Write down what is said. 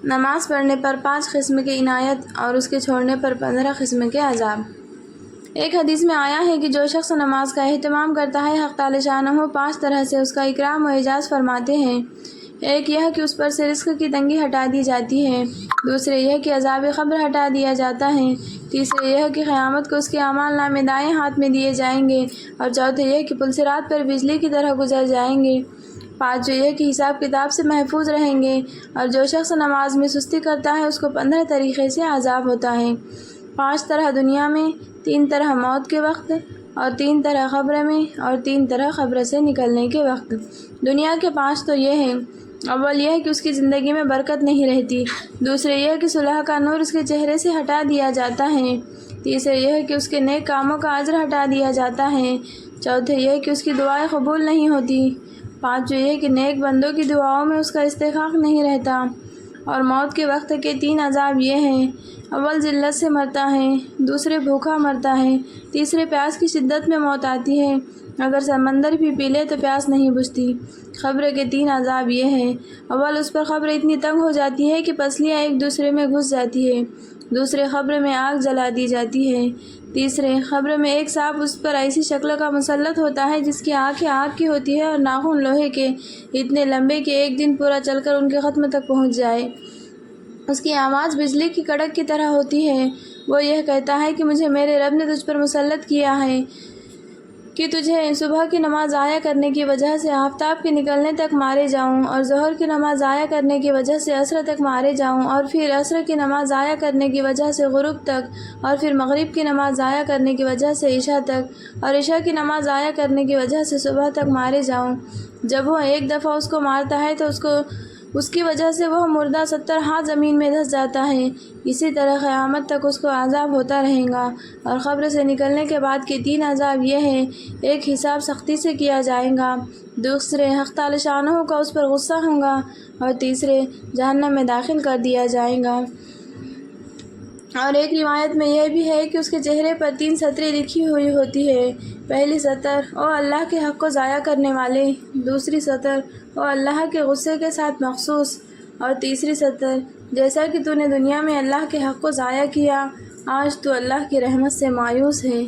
نماز پڑھنے پر 5 قسم کی عنایت اور اس کے چھوڑنے پر 15 قسم کے عذاب۔ ایک حدیث میں آیا ہے کہ جو شخص نماز کا اہتمام کرتا ہے حق تعالی شانہ 5 طرح سے اس کا اکرام و اعزاز فرماتے ہیں۔ ایک یہ کہ اس پر سے رزق کی تنگی ہٹا دی جاتی ہے، دوسرے یہ کہ عذاب قبر ہٹا دیا جاتا ہے، تیسرے یہ کہ قیامت کو اس کے اعمال نامے دائیں ہاتھ میں دیے جائیں گے، اور چوتھے یہ کہ پل صراط پر بجلی کی طرح گزر جائیں گے، پانچویں یہ کہ حساب کتاب سے محفوظ رہیں گے، اور جو شخص نماز میں سستی کرتا ہے اس کو 15 طریقے سے عذاب ہوتا ہے۔ 5 طرح دنیا میں، 3 طرح موت کے وقت، اور 3 طرح قبر میں، اور 3 طرح قبر سے نکلنے کے وقت۔ دنیا کے 5 تو یہ ہیں: اول یہ کہ اس کی زندگی میں برکت نہیں رہتی، دوسرے یہ کہ صلح کا نور اس کے چہرے سے ہٹا دیا جاتا ہے، تیسرے یہ کہ اس کے نیک کاموں کا اجر ہٹا دیا جاتا ہے، چوتھے یہ کہ اس کی دعائیں قبول نہیں ہوتی، پانچویں یہ کہ نیک بندوں کی دعاؤں میں اس کا استحقاق نہیں رہتا۔ اور موت کے وقت کے 3 عذاب یہ ہیں: اول ذلت سے مرتا ہے، دوسرے بھوکا مرتا ہے، تیسرے پیاس کی شدت میں موت آتی ہے، اگر سمندر بھی پی لے تو پیاس نہیں بجھتی۔ قبر کے 3 عذاب یہ ہیں: اول اس پر قبر اتنی تنگ ہو جاتی ہے کہ پسلیاں ایک دوسرے میں گھس جاتی ہے، دوسرے قبر میں آگ جلا دی جاتی ہے، تیسرے قبر میں ایک سانپ اس پر ایسی شکل کا مسلط ہوتا ہے جس کی آنکھیں آگ کی ہوتی ہے اور ناخن لوہے کے، اتنے لمبے کہ ایک دن پورا چل کر ان کے ختم تک پہنچ جائے۔ اس کی آواز بجلی کی کڑک کی طرح ہوتی ہے، وہ یہ کہتا ہے کہ مجھے میرے رب نے تجھ پر مسلط کیا ہے کہ تجھے صبح کی نماز ضائع کرنے کی وجہ سے آفتاب کے نکلنے تک مارے جاؤں، اور ظہر کی نماز ضائع کرنے کی وجہ سے عصر تک مارے جاؤں، اور پھر عصر کی نماز ضائع کرنے کی وجہ سے غروب تک، اور پھر مغرب کی نماز ضائع کرنے کی وجہ سے عشاء تک، اور عشاء کی نماز ضائع کرنے کی وجہ سے صبح تک مارے جاؤں۔ جب وہ ایک دفعہ اس کو مارتا ہے تو اس کی وجہ سے وہ مردہ 70 ہاتھ زمین میں دھس جاتا ہے، اسی طرح قیامت تک اس کو عذاب ہوتا رہے گا۔ اور قبر سے نکلنے کے بعد کے 3 عذاب یہ ہیں: ایک حساب سختی سے کیا جائے گا، دوسرے حق تعالی شانہ کا اس پر غصہ ہوگا، اور تیسرے جہنم میں داخل کر دیا جائے گا۔ اور ایک روایت میں یہ بھی ہے کہ اس کے چہرے پر 3 سطریں لکھی ہوئی ہوتی ہیں: پہلی سطر: او اللہ کے حق کو ضائع کرنے والے، دوسری سطر: او اللہ کے غصے کے ساتھ مخصوص، اور تیسری سطر: جیسا کہ تو نے دنیا میں اللہ کے حق کو ضائع کیا، آج تو اللہ کی رحمت سے مایوس ہے۔